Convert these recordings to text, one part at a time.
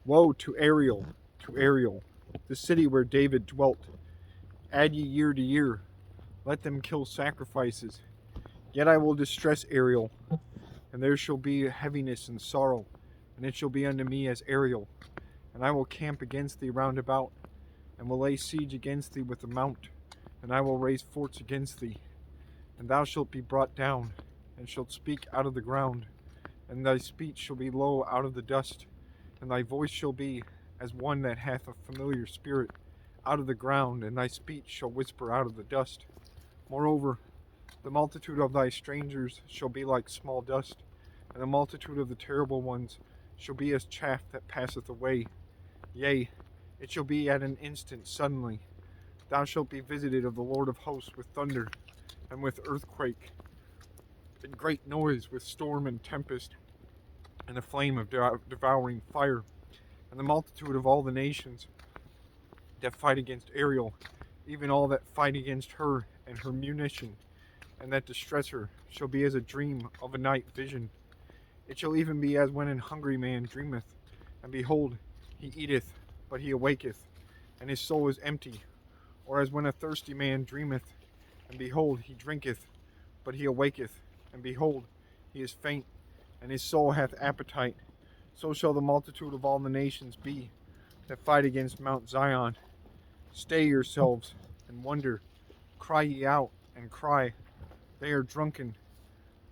Woe to Ariel, the city where David dwelt. Add ye year to year, let them kill sacrifices. Yet I will distress Ariel, and there shall be heaviness and sorrow, and it shall be unto me as Ariel. And I will camp against thee round about, and will lay siege against thee with a mount, and I will raise forts against thee. And thou shalt be brought down, and shalt speak out of the ground, and thy speech shall be low out of the dust, and thy voice shall be as one that hath a familiar spirit out of the ground, and thy speech shall whisper out of the dust. Moreover, the multitude of thy strangers shall be like small dust, and the multitude of the terrible ones shall be as chaff that passeth away. Yea, it shall be at an instant suddenly. Thou shalt be visited of the Lord of hosts with thunder, and with earthquake, and great noise, with storm and tempest, and a flame of devouring fire. And the multitude of all the nations that fight against Ariel, even all that fight against her and her munition, and that distress her, shall be as a dream of a night vision. It shall even be as when an hungry man dreameth, and behold, he eateth, but he awaketh, and his soul is empty. Or as when a thirsty man dreameth, and behold, he drinketh, but he awaketh, and behold, he is faint, and his soul hath appetite. So shall the multitude of all the nations be that fight against Mount Zion. Stay yourselves, and wonder. Cry ye out, and cry. They are drunken,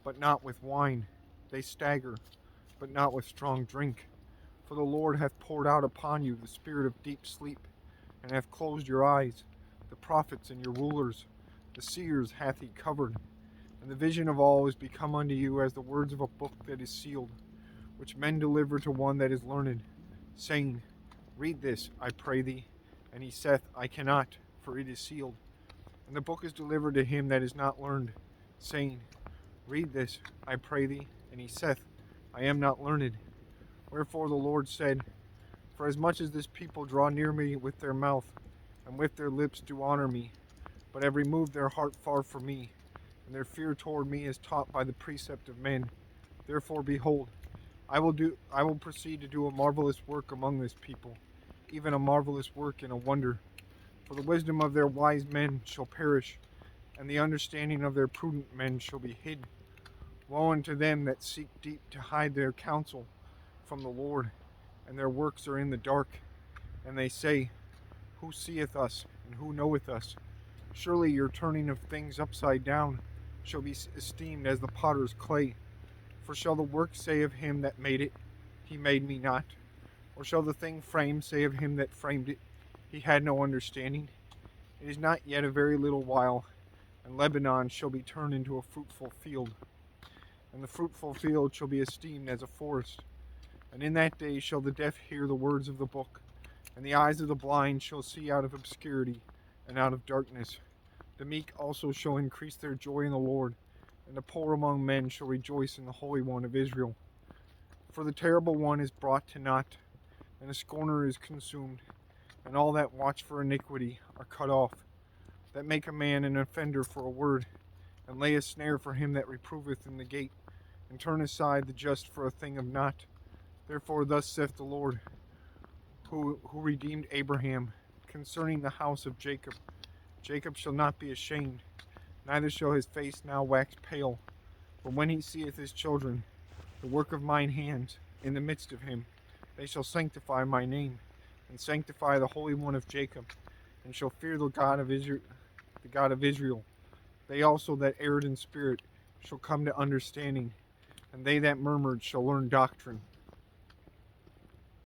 but not with wine. They stagger, but not with strong drink. For the Lord hath poured out upon you the spirit of deep sleep, and hath closed your eyes. The prophets and your rulers, the seers hath he covered. And the vision of all is become unto you as the words of a book that is sealed, which men deliver to one that is learned, saying, Read this, I pray thee. And he saith, I cannot, for it is sealed. And the book is delivered to him that is not learned, saying, Read this, I pray thee. And he saith, I am not learned. Wherefore the Lord said, For as much as this people draw near me with their mouth, and with their lips do honor me, but have removed their heart far from me, and their fear toward me is taught by the precept of men. Therefore, behold, I will proceed to do a marvelous work among this people, even a marvelous work and a wonder. For the wisdom of their wise men shall perish, and the understanding of their prudent men shall be hid. Woe unto them that seek deep to hide their counsel from the Lord, and their works are in the dark. And they say, Who seeth us, and who knoweth us? Surely your turning of things upside down shall be esteemed as the potter's clay. For shall the work say of him that made it, He made me not? Or shall the thing framed say of him that framed it, He had no understanding? It is not yet a very little while, and Lebanon shall be turned into a fruitful field, and the fruitful field shall be esteemed as a forest. And in that day shall the deaf hear the words of the book, and the eyes of the blind shall see out of obscurity and out of darkness. The meek also shall increase their joy in the Lord, and the poor among men shall rejoice in the Holy One of Israel. For the terrible one is brought to naught, and the scorner is consumed, and all that watch for iniquity are cut off, that make a man an offender for a word, and lay a snare for him that reproveth in the gate, and turn aside the just for a thing of naught. Therefore thus saith the Lord, who redeemed Abraham, concerning the house of Jacob. Jacob shall not be ashamed, neither shall his face now wax pale. For when he seeth his children, the work of mine hands, in the midst of him, they shall sanctify my name, and sanctify the Holy One of Jacob, and shall fear the God of Israel. They also that erred in spirit shall come to understanding, and they that murmured shall learn doctrine.